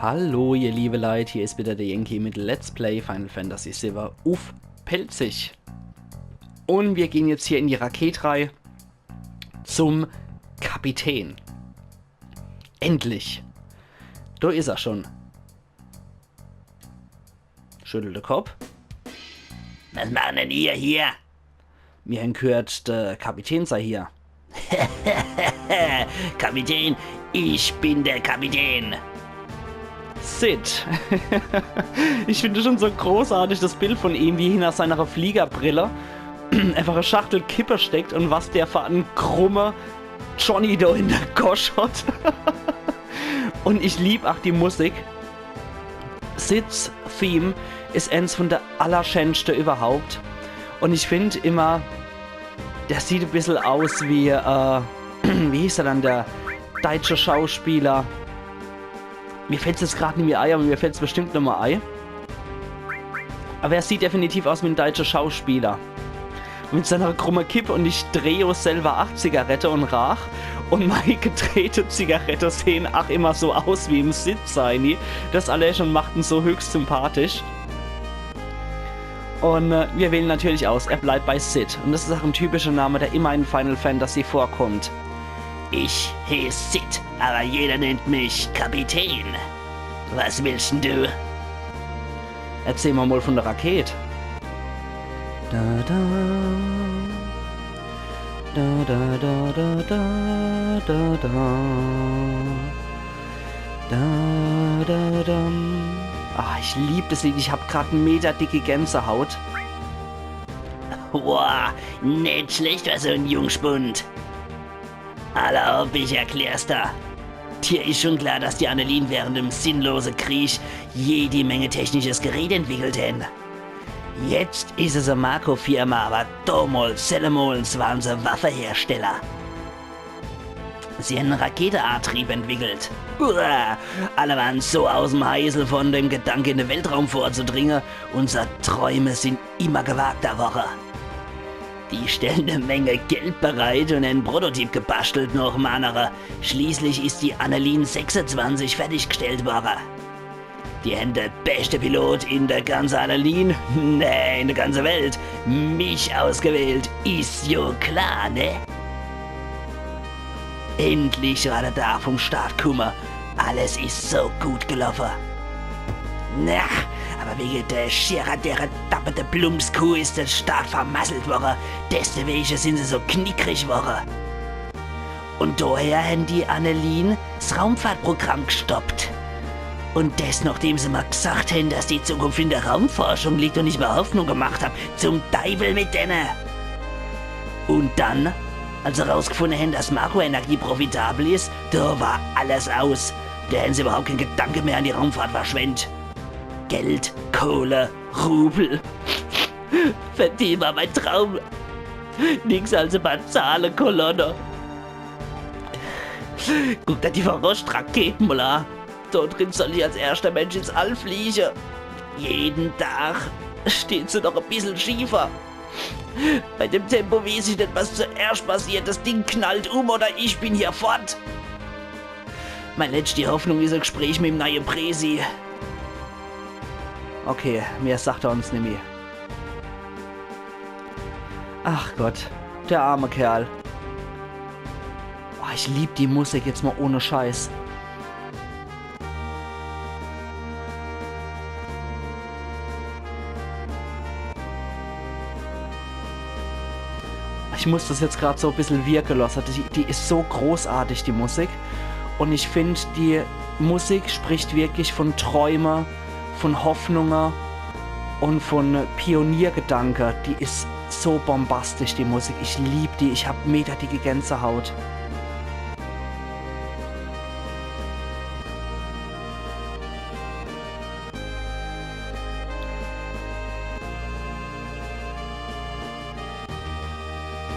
Hallo ihr liebe Leute, hier ist wieder der Yankee mit Let's Play Final Fantasy VII auf Pelzig. Und wir gehen jetzt hier in die Raketreihe zum Kapitän. Endlich. Da ist er schon. Schüttelt den Kopf. Was machen denn ihr hier? Mir gehört, der Kapitän sei hier. Kapitän, ich bin der Kapitän. Sid. Ich finde schon so großartig das Bild von ihm, wie hinter seiner Fliegerbrille einfach eine Schachtel Kippe steckt und was der für einen krummer Johnny da in der Gosch hat. Und ich liebe auch die Musik. Sids Theme ist eins von der allerschönsten überhaupt. Und ich finde immer, der sieht ein bisschen aus wie, wie hieß er dann, der deutsche Schauspieler. Mir fällt es jetzt gerade nicht mehr ein, aber mir fällt es bestimmt noch mal ein. Aber er sieht definitiv aus wie ein deutscher Schauspieler. Mit seiner krummen Kippe und ich drehe selber 8 Zigarette und rach. Und meine gedrehte Zigarette sehen auch immer so aus wie im Sid seine. Das alles schon macht ihn so höchst sympathisch. Und wir wählen natürlich aus, er bleibt bei Sid. Und das ist auch ein typischer Name, der immer in Final Fantasy vorkommt. Ich heiße Sid, aber jeder nennt mich Kapitän. Was willst denn du? Erzähl mal von der Rakete. Da da da da da da da da da da da da. Ah, ich liebe das Lied. Ich habe gerade einen Meter dicke Gänsehaut. Wow, nicht schlecht für so ein Jungspund. Alla auf, ich erklär's da. Dir ist schon klar, dass die Annelien während dem sinnlosen Krieg jede Menge technisches Gerät entwickelt haben. Jetzt ist es eine Marco-Firma, aber damals, waren sie Waffenhersteller. Sie haben einen Raketenantrieb entwickelt. Uah, alle waren so aus dem Heisel von dem Gedanke, in den Weltraum vorzudringen. Unsere Träume sind immer gewagter Woche. Die stellen eine Menge Geld bereit und einen Prototyp gebastelt noch um andere. Schließlich ist die Annelien 26 fertiggestellt worden. Die haben der beste Pilot in der ganzen Annelien, in der ganzen Welt, mich ausgewählt, ist jo klar, ne? Endlich war er da vom Start gekommen. Alles ist so gut gelaufen. Na, aber wegen der Scherer, der dapperte Plumpskuh ist der Start vermasselt worden. Deswegen sind sie so knickrig worden. Und daher haben die Annelien das Raumfahrtprogramm gestoppt. Und das, nachdem sie mal gesagt haben, dass die Zukunft in der Raumforschung liegt und ich mir Hoffnung gemacht habe, zum Teufel mit denen. Und dann, als sie herausgefunden haben, dass Marco-Energie profitabel ist, da war alles aus. Da haben sie überhaupt keinen Gedanke mehr an die Raumfahrt verschwendet. Geld, Kohle, Rubel. Verdient war mein Traum. Nix als ein paar Zahlenkolonne. Guck dir die Verrost-Raketen mal an. Dort drin soll ich als erster Mensch ins All fliegen. Jeden Tag steht sie noch ein bisschen schiefer. Bei dem Tempo weiß ich nicht, was zuerst passiert. Das Ding knallt oder ich bin hier fort. Meine letzte Hoffnung ist ein Gespräch mit dem neuen Präsi. Okay, mehr sagt er uns nicht mehr. Ach Gott, der arme Kerl. Oh, ich liebe die Musik jetzt mal ohne Scheiß. Ich muss das jetzt gerade so ein bisschen wirken lassen. Die ist so großartig, die Musik. Und ich finde, die Musik spricht wirklich von Träumen, von Hoffnungen und von Pioniergedanken. Die ist so bombastisch, die Musik. Ich liebe die. Ich habe mega dicke Gänsehaut.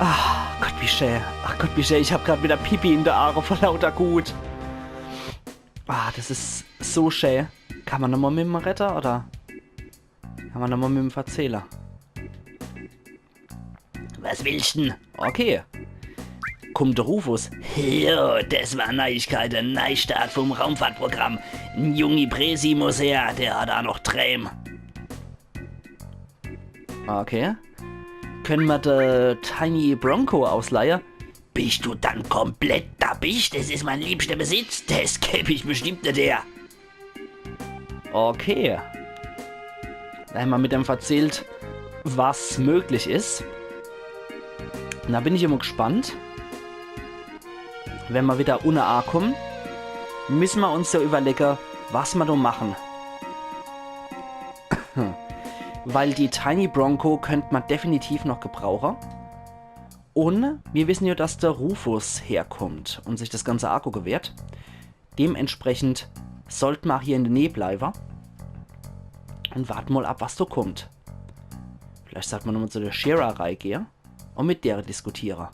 Ach Gott, wie schön. Ach Gott, wie schön. Ich habe gerade wieder Pipi in der Aare vor lauter Gut. Ah, das ist so schön. Kann man nochmal mit dem Retter oder kann man nochmal mit dem Verzähler? Was willst du denn? Okay. kommt der Rufus. Jo, das war Neuigkeit, ein Neustart vom Raumfahrtprogramm. Ein Jungi Presi muss her, der hat auch noch Träum. Okay. Können wir den Tiny Bronco ausleihen? Bist du dann komplett dappig? Das ist mein liebster Besitz. Das geb ich bestimmt nicht her. Okay. Da haben wir mit dem erzählt, was möglich ist. Da bin ich immer gespannt. Wenn wir wieder ohne A kommen, müssen wir uns ja überlegen, was wir da machen. Weil die Tiny Bronco könnte man definitiv noch gebrauchen. Und wir wissen ja, dass der Rufus herkommt und sich das ganze Akku gewährt. Dementsprechend sollten wir hier in der Nähe bleiben. Und warten mal ab, was da kommt. Vielleicht sollte man nochmal zu der Schererei gehen und mit der diskutieren.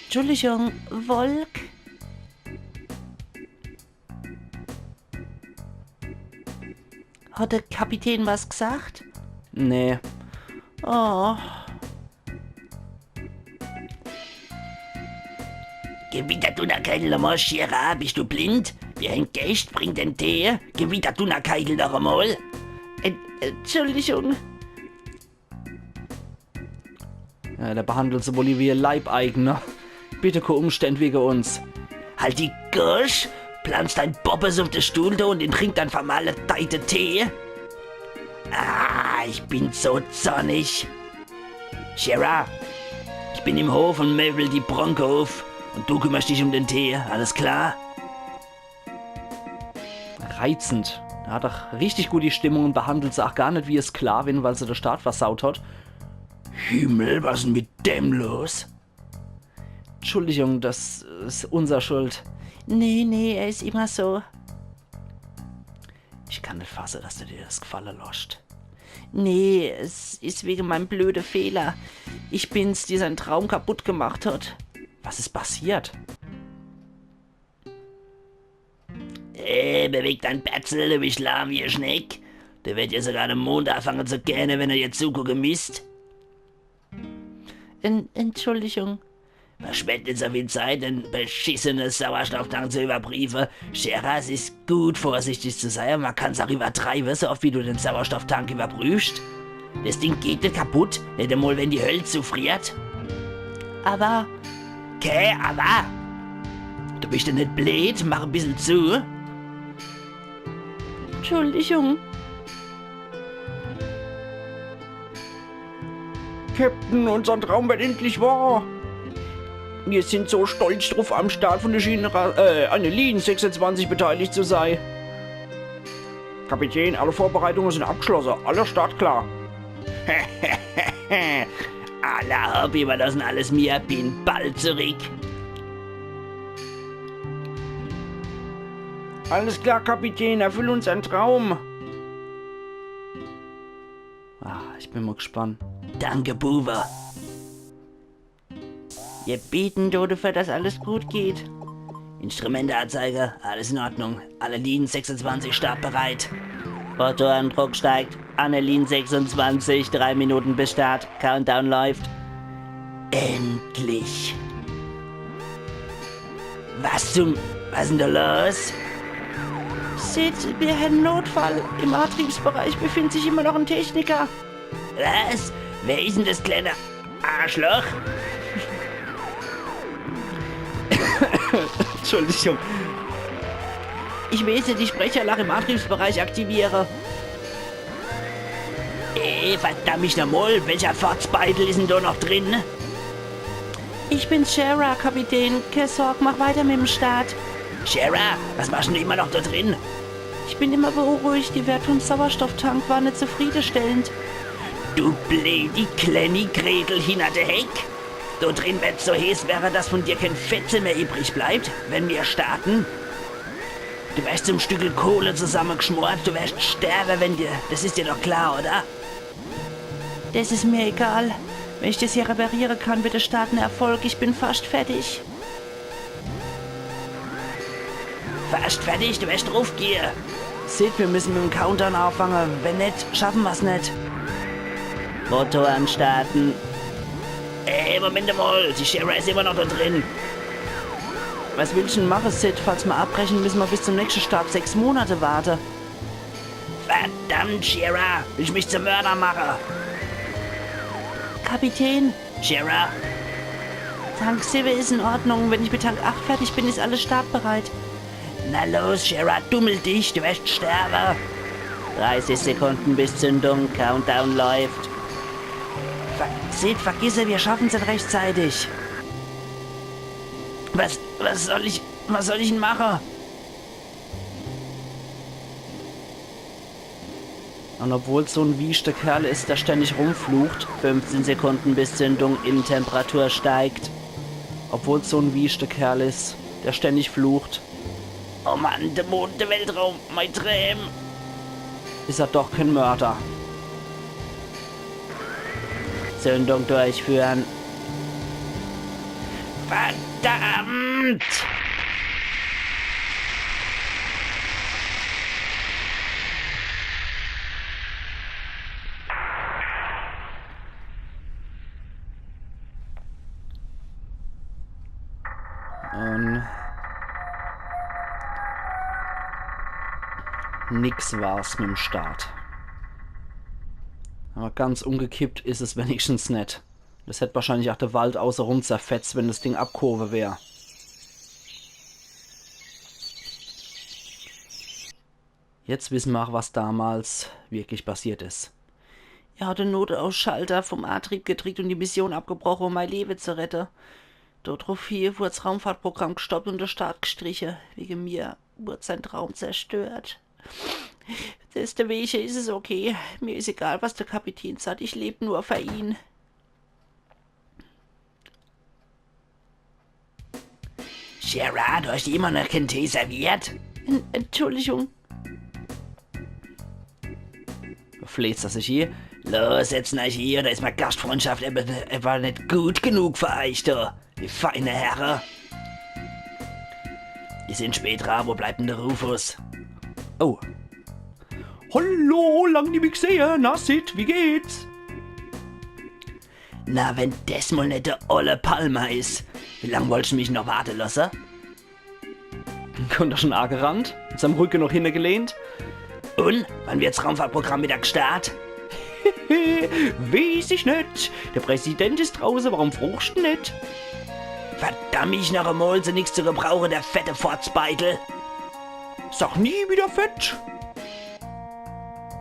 Entschuldigung, Volk? Hat der Kapitän was gesagt? Nee. Oh, Gewitter du na Keidel einmal, Schera, bist du blind? Wer ein Geist bringt den Tee? Gewitter du na Keidel noch einmal? Entschuldigung. Ja, der behandelt sie wohl wie ihr Leibeigener. Bitte kein Umstand wegen uns. Halt die Gosch, planst dein Bobbes auf den Stuhl da und den trinkt dann vermaledeite Tee? Ah, ich bin so zornig. Shera, ich bin im Hof und möbel die Bronco auf. Und du kümmerst dich um den Tee, alles klar? Reizend. Er hat doch richtig gut die Stimmung und behandelt sie auch gar nicht wie eine Sklavin, weil sie den Start versaut hat. Himmel, was ist denn mit dem los? Entschuldigung, das ist unser Schuld. Nee, er ist immer so. Ich kann nicht fassen, dass du dir das gefallen lässt. Nee, es ist wegen meinem blöden Fehler. Ich bin's, die seinen Traum kaputt gemacht hat. Was ist passiert? Bewegt dein Betzel, du bist lahm wie ein Schneck. Der wird ja sogar am Mond anfangen zu gähnen, wenn er dir zugucken misst. Entschuldigung. Verschwendet so viel Zeit, ein beschissenes Sauerstofftank zu überprüfen. Shera, es ist gut, vorsichtig zu sein. Man kann es auch übertreiben, so oft wie du den Sauerstofftank überprüfst. Das Ding geht nicht kaputt, nicht einmal, wenn die Hölle zufriert. Aber, Okay, aber... Du bist ja nicht blöd, mach ein bisschen zu. Entschuldigung. Captain, unser Traum wird endlich wahr. Wir sind so stolz drauf, am Start von der Annelien 26 beteiligt zu sein. Kapitän, alle Vorbereitungen sind abgeschlossen. Aller Start klar. Alla Hopp, überlassen alles mir, bin bald zurück. Alles klar, Kapitän, erfüll uns einen Traum. Ich bin mal gespannt. Danke, Buber. Wir beten, dafür, dass alles gut geht. Instrumenteanzeige, alles in Ordnung. Annelien 26 startbereit. Motorendruck steigt. Annelien 26, 3 Minuten bis Start. Countdown läuft. Endlich. Was ist denn da los? Sid, wir haben Notfall. Im Antriebsbereich befindet sich immer noch ein Techniker. Was? Wer ist denn das kleine Arschloch? Entschuldigung. Ich weiß, die Sprecherlach im Antriebsbereich aktiviere. Verdammt nochmal, welcher Fotzbeitel ist denn da noch drin? Ich bin's, Shera, Kapitän. Keine Sorge, mach weiter mit dem Start. Shera, was machst du denn immer noch da drin? Ich bin immer beunruhigt, die Werte vom Sauerstofftank waren nicht zufriedenstellend. Du blöde kleine Gretel hinter der Heck. Da drin wird's so heiß wäre, dass von dir kein Fetze mehr übrig bleibt, wenn wir starten. Du wärst zum Stückel Kohle zusammengeschmort, du wärst sterben, wenn dir... Das ist dir doch klar, oder? Das ist mir egal. Wenn ich das hier reparieren kann, wird der Start ein Erfolg. Ich bin fast fertig. Fast fertig, du wärst draufgehen. Sid, wir müssen mit dem Countdown anfangen. Wenn nicht, schaffen wir's nicht. Motor anstarten. Ey, Moment mal, die Shara ist immer noch da drin. Was will ich denn machen, Sid? Falls wir abbrechen, müssen wir bis zum nächsten Start 6 Monate warten. Verdammt, Shara, will ich mich zum Mörder machen. Kapitän, Shara, Tank 7 ist in Ordnung. Wenn ich mit Tank 8 fertig bin, ist alles startbereit. na los, Shara, dummel dich, du wirst sterben. 30 Sekunden bis Zündung, Countdown läuft. Sid, vergiss es, wir schaffen es rechtzeitig. Was soll ich denn machen? Und obwohl es so ein wiechter Kerl ist, der ständig rumflucht, 15 Sekunden bis Zündung, Innentemperatur steigt. Obwohl es so ein wiechter Kerl ist, der ständig flucht, Oh Mann, der Mond, der Weltraum, mein Träum. ist er doch kein Mörder. Zündung durchführen. Verdammt! Nix war's mit dem Start. Aber ganz umgekippt ist es wenigstens nicht. Das hätte wahrscheinlich auch der Wald außenrum zerfetzt, wenn das Ding abkurve wäre. Jetzt wissen wir auch, was damals wirklich passiert ist. Er hat den Notausschalter vom Antrieb gedreht und die Mission abgebrochen, um mein Leben zu retten. Daraufhin wurde das Raumfahrtprogramm gestoppt und der Start gestrichen. Wegen mir wurde sein Traum zerstört. Deswegen ist es okay. Mir ist egal, was der Kapitän sagt. Ich lebe nur für ihn. Shara, du hast immer noch keinen Tee serviert? Entschuldigung. Fleht er sich hier? Los, setzen euch hier, da ist meine Gastfreundschaft war nicht gut genug für euch, da. Die feine Herren. Die sind spät dran, wo bleibt denn der Rufus? Oh. Hallo, lang nie gesehen. Na, Sid, wie geht's? Na, wenn das mal nicht der olle Palmer ist. Wie lange wolltest du mich noch warten lassen? Kommt er schon angerannt? Mit seinem Rücken noch hingelehnt? Und? Wann wird's Raumfahrtprogramm wieder gestartet? Weiß ich nicht. Der Präsident ist draußen, warum fruchst du nicht? Verdammt, ich noch einmal so nichts zu gebrauchen, der fette Fotzbeitel. Sag nie wieder fett.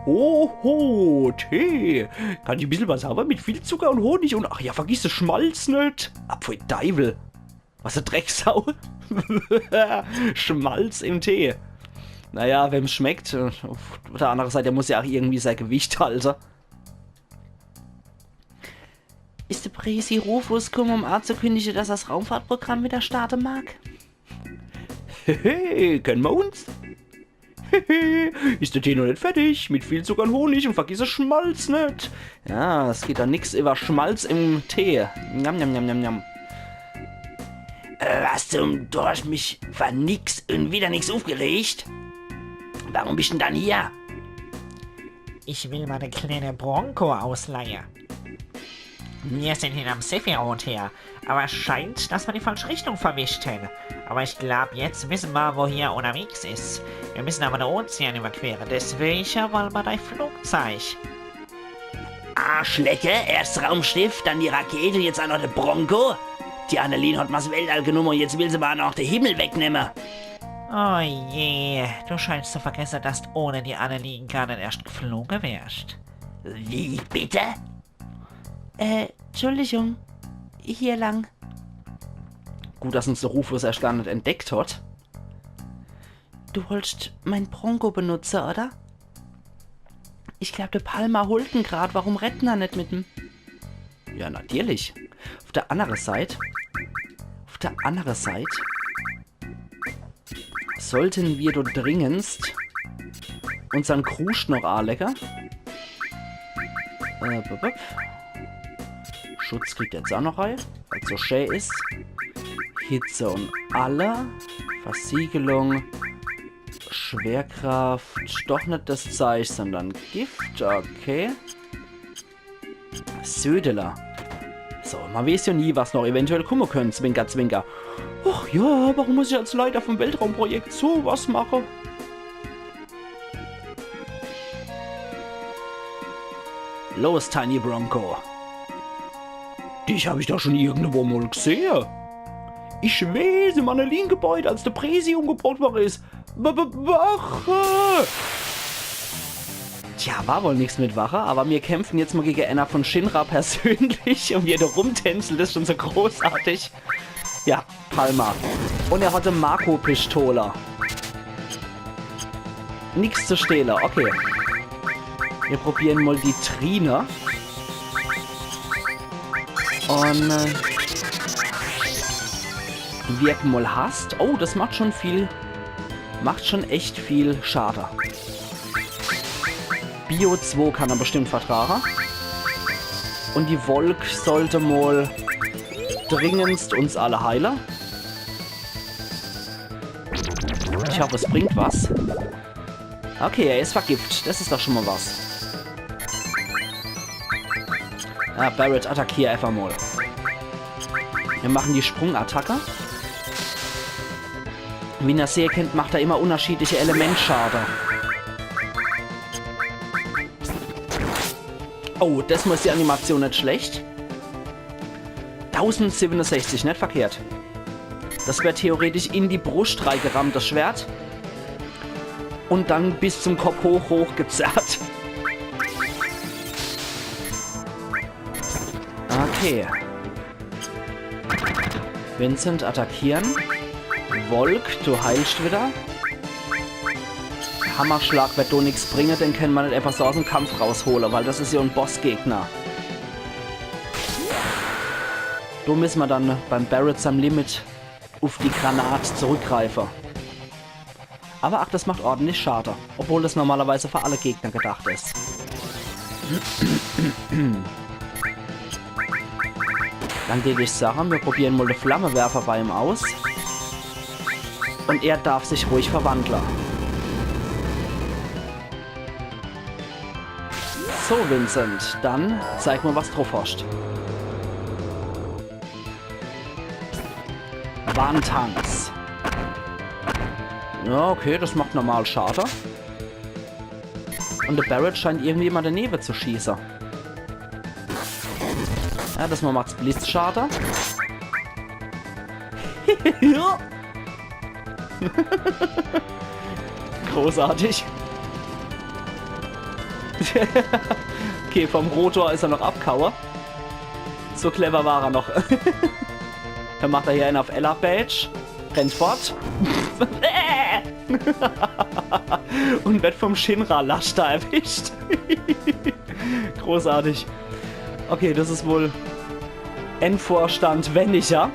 Hoho, Tee. Kann ich ein bisschen was haben mit viel Zucker und Honig und ach ja, vergiss den Schmalz nicht. Apfel Teufel. Was eine Drecksau. Schmalz im Tee. Naja, wem es schmeckt. Auf der anderen Seite muss ja auch irgendwie sein Gewicht halten. Ist der Präsi Rufus gekommen, um anzukündigen, dass das Raumfahrtprogramm wieder starten mag? Hehe, kennen wir uns? Hehe, ist der Tee noch nicht fertig? Mit viel Zucker und Honig und vergiss den Schmalz nicht. Ja, es geht da nix über Schmalz im Tee. Njam, njam, njam, njam, njam. Was zum... Du hast mich für nix und wieder nix aufgeregt? Warum bist du denn dann hier? Ich will meine kleine Bronco ausleihen. Wir sind hinterm Sephiroth her, aber es scheint, dass wir die falsche Richtung verwischt haben. Aber ich glaube, jetzt wissen wir, wo hier unterwegs ist. Wir müssen aber den Ozean überqueren, deswegen wollen wir dein Flugzeug. Arschlecke, erst Raumschiff, dann die Rakete, jetzt auch noch der Bronco. Die Annelien hat mal das Weltall genommen und jetzt will sie mal noch den Himmel wegnehmen. Oh je, du scheinst zu vergessen, dass du ohne die Annelien gar nicht erst geflogen wärst. Wie bitte? Entschuldigung. Hier lang. Gut, dass uns der Rufus erst gar nicht entdeckt hat. Du wolltest mein Bronco benutzen, oder? Ich glaube, der Palmer holt ihn grad. Warum retten er nicht mit ihm? Ja, natürlich. Auf der anderen Seite sollten wir dort dringendst unseren Krusch noch anlecken. Schutz kriegt jetzt auch noch rein, weil es so schön ist. Hitze und alle. Versiegelung. Schwerkraft. Doch nicht das Zeichen, sondern Gift. Okay. Södeler. So, man weiß ja nie, was noch eventuell kommen könnte, Zwinker, Zwinker. Ach ja, warum muss ich als Leiter vom Weltraumprojekt sowas machen? Los, Tiny Bronco. Dich habe ich doch schon irgendwo mal gesehen. Ich weiß, im Annelien-Gebäude, als der Präsi umgebaut worden ist. Wache! Tja, war wohl nichts mit Wache, aber wir kämpfen jetzt mal gegen Anna von Shinra persönlich und wie er da rumtänzelt, ist schon so großartig. Ja, Palma. Und er hatte Marco-Pistole. Nichts zu stehlen, okay. Wir probieren mal die Trine. Und wirken mal Hast. Oh, das macht schon viel. Macht schon echt viel Schade. Bio 2 kann er bestimmt vertragen. Und die Volk sollte mal dringendst uns alle heilen. Ich hoffe, es bringt was. Okay, er ist vergiftet. Das ist doch schon mal was. Ah, Barret, attackier einfach mal. Wir machen die Sprungattacke. Wie ihr sehr kennt, macht er immer unterschiedliche Elementschade. Oh, das ist die Animation nicht schlecht. 1067, nicht verkehrt. Das wäre theoretisch in die Brust reingerammt, das Schwert. Und dann bis zum Kopf hoch gezerrt. Okay. Vincent attackieren. Volk, du heilst wieder. Hammerschlag wird doch nichts bringen, den können wir nicht einfach so aus dem Kampf rausholen, weil das ist ja ein Bossgegner. Da müssen wir dann beim Barret am Limit auf die Granate zurückgreifen. Aber ach, das macht ordentlich Schade, obwohl das normalerweise für alle Gegner gedacht ist. Dann würde ich sagen, wir probieren mal den Flammenwerfer bei ihm aus. Und er darf sich ruhig verwandeln. So, Vincent, dann zeig mal, was drauf hast. Warntanks. Ja, okay, das macht normal Schade. Und der Barret scheint irgendwie immer daneben zu schießen. Ja, das mal macht's Blitzschade. Ja. Großartig. Okay, vom Rotor ist er noch abkauer. So clever war er noch. Dann macht er hier einen auf Ella Badge. Rennt fort. Und wird vom Shinra-Laster erwischt. Großartig. Okay, das ist wohl Endvorstand Wenniger.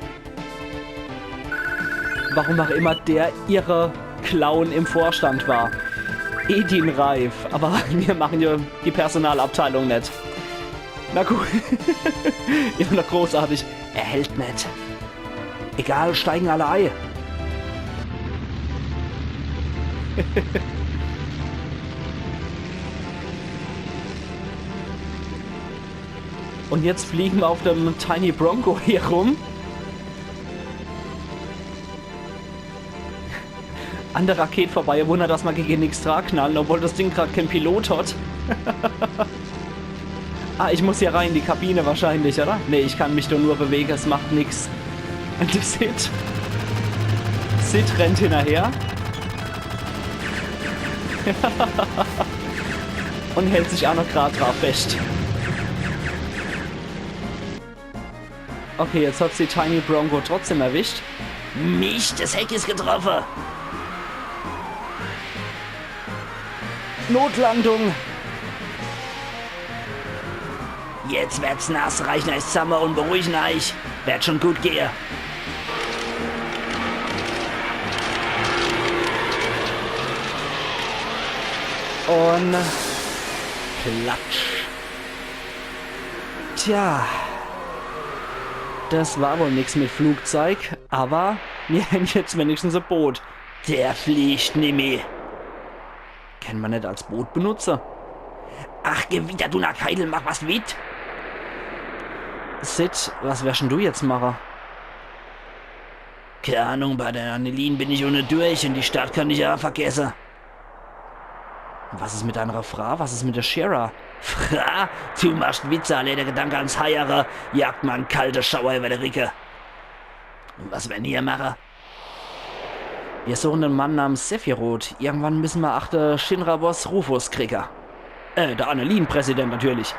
Warum auch immer der ihre Clown im Vorstand war. Edin Reif. Aber wir machen ja die Personalabteilung nicht. Na gut. Immer noch großartig. Er hält nicht. Egal, steigen alle ein. Und jetzt fliegen wir auf dem Tiny Bronco hier rum. An der Rakete vorbei. Wunder, dass wir gegen nichts dran knallen, obwohl das Ding gerade kein Pilot hat. Ah, ich muss hier rein, die Kabine wahrscheinlich, oder? Ne, ich kann mich doch nur bewegen, es macht nichts. Und die Sid rennt hinterher. Und hält sich auch noch gerade drauf fest. Okay, jetzt hat sie Tiny Bronco trotzdem erwischt. Mich, das Heck ist getroffen. Notlandung. Jetzt wird's nass, reichen euch zusammen und beruhigen euch. Wird schon gut gehen. Und Klatsch. Tja. Das war wohl nichts mit Flugzeug, aber wir haben jetzt wenigstens ein Boot. Der fliegt nimmer. Können wir nicht als Boot benutzen? Ach, Gewitter, du nach Keidel, mach was mit. Sid, was wärst denn du jetzt machen? Keine Ahnung, bei der Annelien bin ich ohne durch und die Stadt kann ich ja vergessen. Was ist mit deiner Frau? Was ist mit der Shira? Fra, du machst Witze, alle der Gedanke ans Heiere, jagt mal einen kalten Schauer über die Ricke. Und was werden ihr machen? Wir suchen einen Mann namens Sephiroth. Irgendwann müssen wir achte Shinra-Boss Rufus kriegen. Der Annelien-Präsident natürlich.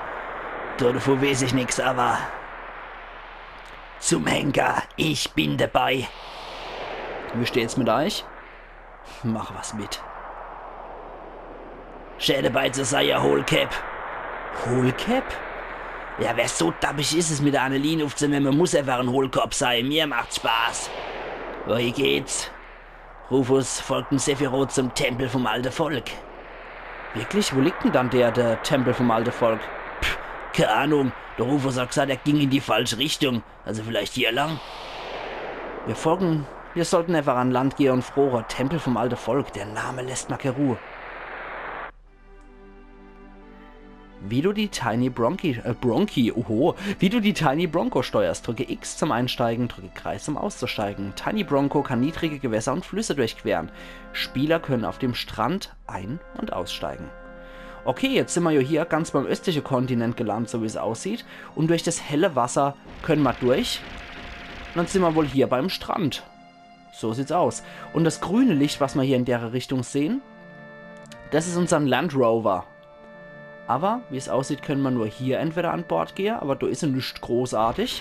Davon weiß ich nix, aber... Zum Henker, ich bin dabei. Wie steht's mit euch? Mach was mit. Schädebeize sei ja Hohlcap. Hohlcap? Ja, wer so dappig ist es mit der Annelien aufzunehmen, muss einfach ein Hohlkopf sein. Mir macht's Spaß. Wohin geht's? Rufus folgt dem Sephiroth zum Tempel vom alten Volk. Wirklich? Wo liegt denn dann der Tempel vom alten Volk? Pff, keine Ahnung. Der Rufus hat gesagt, er ging in die falsche Richtung. Also vielleicht hier lang. Wir sollten einfach an Land gehen und froher. Tempel vom alten Volk. Der Name lässt mal keine Ruhe. Wie du die Tiny Bronco steuerst. Drücke X zum Einsteigen, drücke Kreis zum Auszusteigen. Tiny Bronco kann niedrige Gewässer und Flüsse durchqueren. Spieler können auf dem Strand ein- und aussteigen. Okay, jetzt sind wir ja hier ganz beim östlichen Kontinent gelandet, so wie es aussieht. Und durch das helle Wasser können wir durch. Und dann sind wir wohl hier beim Strand. So sieht's aus. Und das grüne Licht, was wir hier in der Richtung sehen, das ist unser Land Rover. Aber, wie es aussieht, können wir nur hier entweder an Bord gehen, aber da ist er nicht großartig.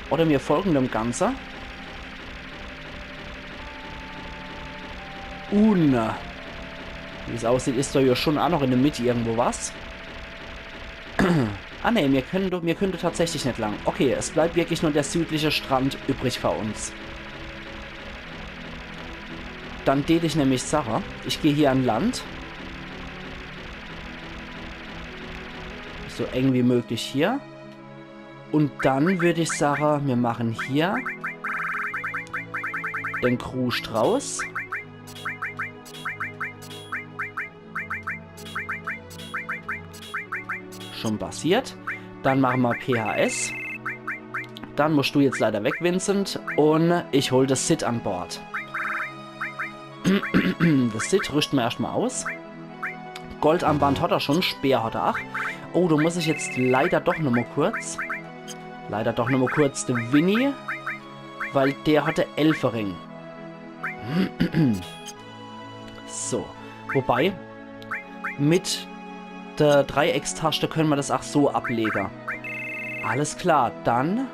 Oder wir folgen dem Ganzen. Wie es aussieht, ist da ja schon auch noch in der Mitte irgendwo was. Ah ne, wir können tatsächlich nicht lang. Okay, es bleibt wirklich nur der südliche Strand übrig für uns. Dann tät ich nämlich Sache. Ich gehe hier an Land. So eng wie möglich hier. Und dann würde ich sagen, wir machen hier den Crew-Strauß. Schon passiert. Dann machen wir PHS. Dann musst du jetzt leider weg, Vincent. Und ich hole das Sid an Bord. Das Sid rüsten wir erstmal aus. Goldarmband hat er schon, Speer hat er auch. Oh, da muss ich jetzt leider doch nochmal kurz. Den Winnie. Weil der hatte Elfering. So. Wobei, mit der Dreieckstaste können wir das auch so ablegen. Alles klar, dann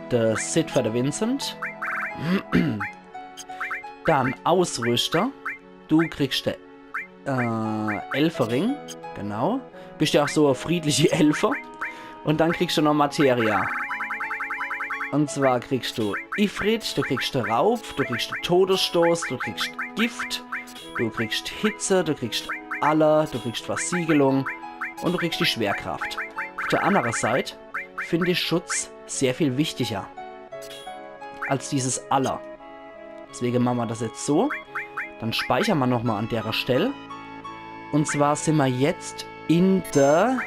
der Sid für den Vincent. Dann Ausrüster. Du kriegst den Elfering. Genau. Bist ja auch so eine friedliche Elfer. Und dann kriegst du noch Materia. Und zwar kriegst du Ifrit, du kriegst Raub, du kriegst Todesstoß, du kriegst Gift, du kriegst Hitze, du kriegst Aller, du kriegst Versiegelung und du kriegst die Schwerkraft. Auf der anderen Seite finde ich Schutz sehr viel wichtiger als dieses Aller. Deswegen machen wir das jetzt so. Dann speichern wir nochmal an der Stelle. Und zwar sind wir jetzt in der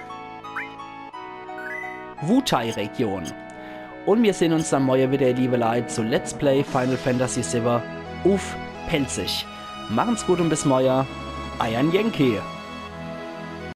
Wutai-Region. Und wir sehen uns dann morgen wieder, liebe Leute, zu Let's Play Final Fantasy VII auf Pelzig. Machen's gut und bis morgen. Euer Yankee.